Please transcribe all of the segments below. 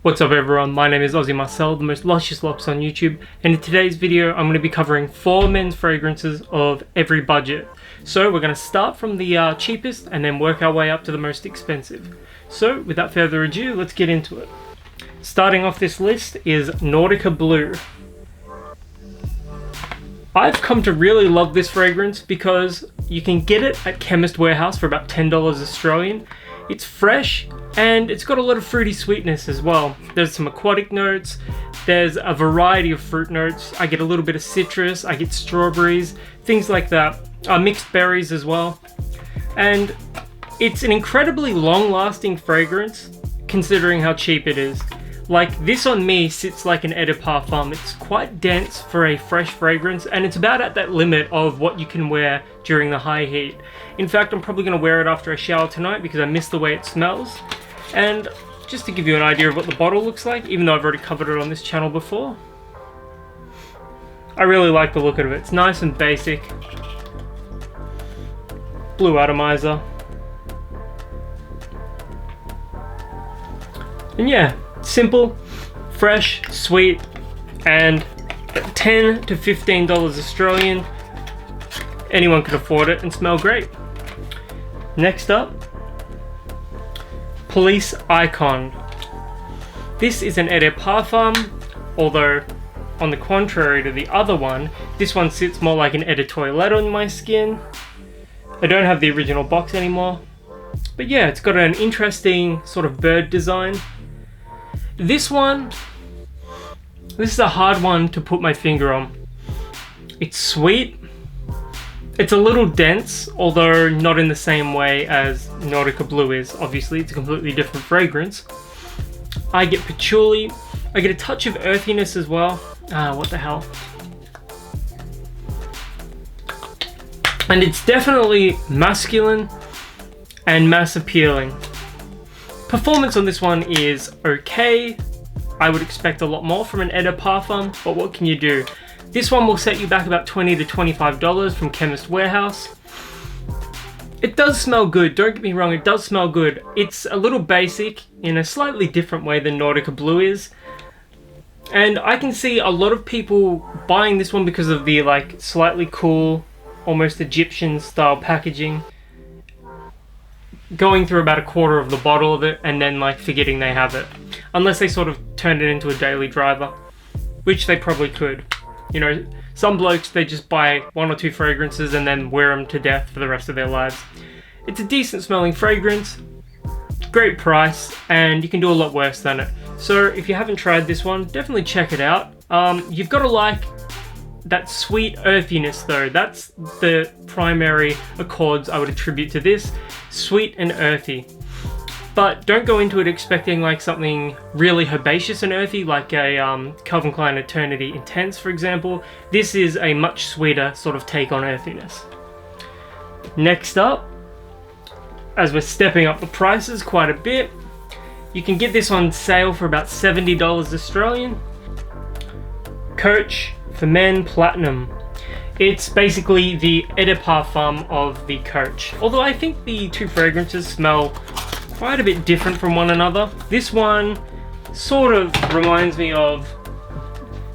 What's up everyone, my name is Aussie Marcel, the most luscious lops on YouTube, and in today's video I'm going to be covering 4 men's fragrances of every budget. So we're going to start from the cheapest and then work our way up to the most expensive. So without further ado, let's get into it. Starting off this list is Nordica Blue. I've come to really love this fragrance because you can get it at Chemist Warehouse for about $10 Australian. It's fresh and it's got a lot of fruity sweetness as well. There's some aquatic notes, there's a variety of fruit notes. I get a little bit of citrus, I get strawberries, things like that. Mixed berries as well. And it's an incredibly long-lasting fragrance considering how cheap it is. Like, this on me sits like an EDP Icon. It's quite dense for a fresh fragrance, and it's about at that limit of what you can wear during the high heat. In fact, I'm probably going to wear it after I shower tonight because I miss the way it smells. And just to give you an idea of what the bottle looks like, even though I've already covered it on this channel before, I really like the look of it. It's nice and basic. Blue atomizer. And yeah, simple, fresh, sweet, and at $10 to $15 Australian, anyone can afford it and smell great. Next up, Police Icon. This is an EDP Parfum, although on the contrary to the other one, this one sits more like an Eau de Toilette on my skin. I don't have the original box anymore, but yeah, it's got an interesting sort of bird design. This is a hard one to put my finger on. It's sweet. It's a little dense, although not in the same way as Nordica Blue is. Obviously, it's a completely different fragrance. I get patchouli. I get a touch of earthiness as well. What the hell? And it's definitely masculine and mass appealing. Performance on this one is okay. I would expect a lot more from an EDP Parfum, but what can you do? This one will set you back about $20 to $25 from Chemist Warehouse. It does smell good, don't get me wrong, it does smell good. It's a little basic in a slightly different way than Nordica Blue is. And I can see a lot of people buying this one because of the like slightly cool, almost Egyptian style packaging, going through about a quarter of the bottle of it and then like forgetting they have it. Unless they sort of turned it into a daily driver, which they probably could. You know, some blokes, they just buy 1 or 2 fragrances and then wear them to death for the rest of their lives. It's a decent smelling fragrance, great price, and you can do a lot worse than it. So if you haven't tried this one, definitely check it out. You've got to like that sweet earthiness though. That's the primary accords I would attribute to this. Sweet and earthy. But don't go into it expecting like something really herbaceous and earthy, like a Calvin Klein Eternity Intense, for example. This is a much sweeter sort of take on earthiness. Next up, as we're stepping up the prices quite a bit, you can get this on sale for about $70 Australian. Coach for Men Platinum. It's basically the EDP Parfum of the Coach. Although I think the two fragrances smell quite a bit different from one another. This one sort of reminds me of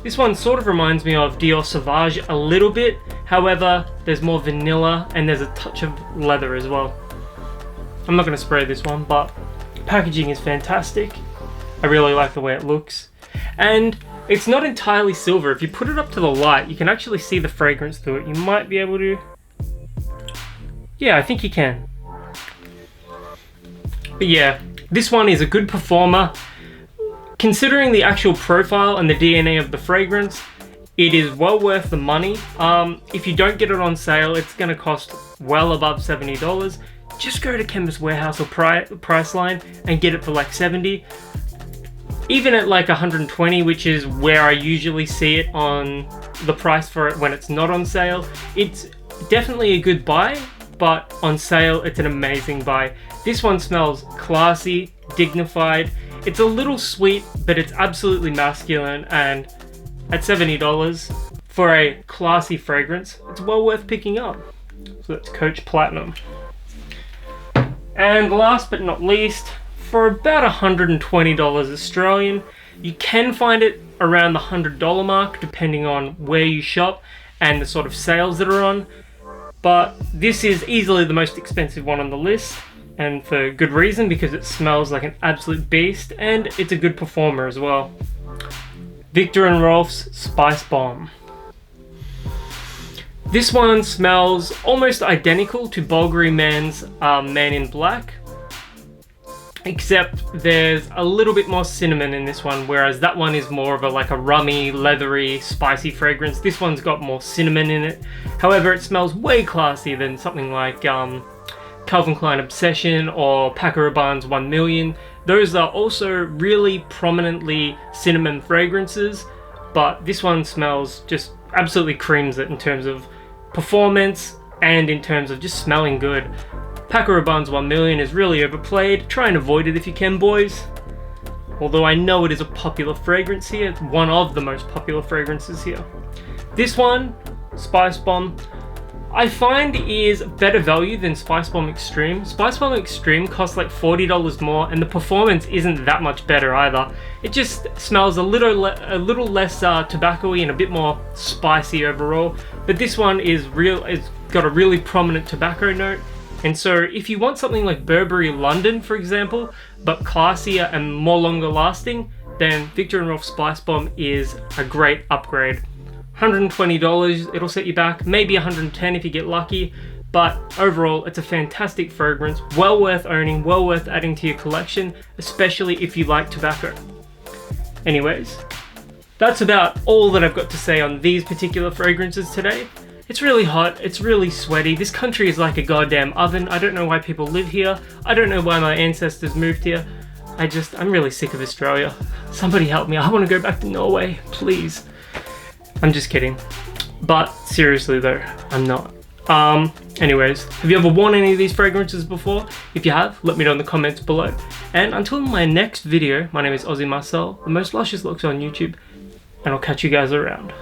Dior Sauvage a little bit. However, there's more vanilla and there's a touch of leather as well. I'm not going to spray this one, but packaging is fantastic. I really like the way it looks. And it's not entirely silver. If you put it up to the light, you can actually see the fragrance through it. You might be able to... Yeah, I think you can. But yeah, this one is a good performer. Considering the actual profile and the DNA of the fragrance, it is well worth the money. If you don't get it on sale, it's going to cost well above $70. Just go to Chemist Warehouse or Priceline and get it for like $70. Even at like $120, which is where I usually see it on the price for it when it's not on sale, it's definitely a good buy, but on sale, it's an amazing buy. This one smells classy, dignified. It's a little sweet, but it's absolutely masculine, and at $70 for a classy fragrance, it's well worth picking up. So that's Coach Platinum. And last but not least, for about $120 Australian. You can find it around the $100 mark depending on where you shop and the sort of sales that are on. But this is easily the most expensive one on the list, and for good reason, because it smells like an absolute beast and it's a good performer as well. Viktor and Rolf's Spice Bomb. This one smells almost identical to Bulgari Man's Man in Black, except there's a little bit more cinnamon in this one, whereas that one is more of a rummy, leathery, spicy fragrance. This one's got more cinnamon in it. However, it smells way classier than something like Calvin Klein Obsession or Paco Rabanne's 1 Million. Those are also really prominently cinnamon fragrances, but this one smells just absolutely creams it in terms of performance and in terms of just smelling good. Paco Rabanne's 1 Million is really overplayed. Try and avoid it if you can, boys. Although I know it is a popular fragrance here. It's one of the most popular fragrances here. This one, Spice Bomb, I find is better value than Spice Bomb Extreme. Spice Bomb Extreme costs like $40 more, and the performance isn't that much better either. It just smells a little less tobacco-y and a bit more spicy overall. But this one is it's got a really prominent tobacco note. And so if you want something like Burberry London, for example, but classier and more longer lasting, then Viktor and Rolf Spice Bomb is a great upgrade. $120, it'll set you back, maybe $110 if you get lucky, but overall it's a fantastic fragrance, well worth owning, well worth adding to your collection, especially if you like tobacco. Anyways, that's about all that I've got to say on these particular fragrances today. It's really hot, it's really sweaty, this country is like a goddamn oven. I don't know why people live here, I don't know why my ancestors moved here. I'm really sick of Australia. Somebody help me, I want to go back to Norway, please. I'm just kidding. But seriously though, I'm not. Anyways, have you ever worn any of these fragrances before? If you have, let me know in the comments below. And until my next video, my name is Aussie Marcel, the most luscious looks on YouTube, and I'll catch you guys around.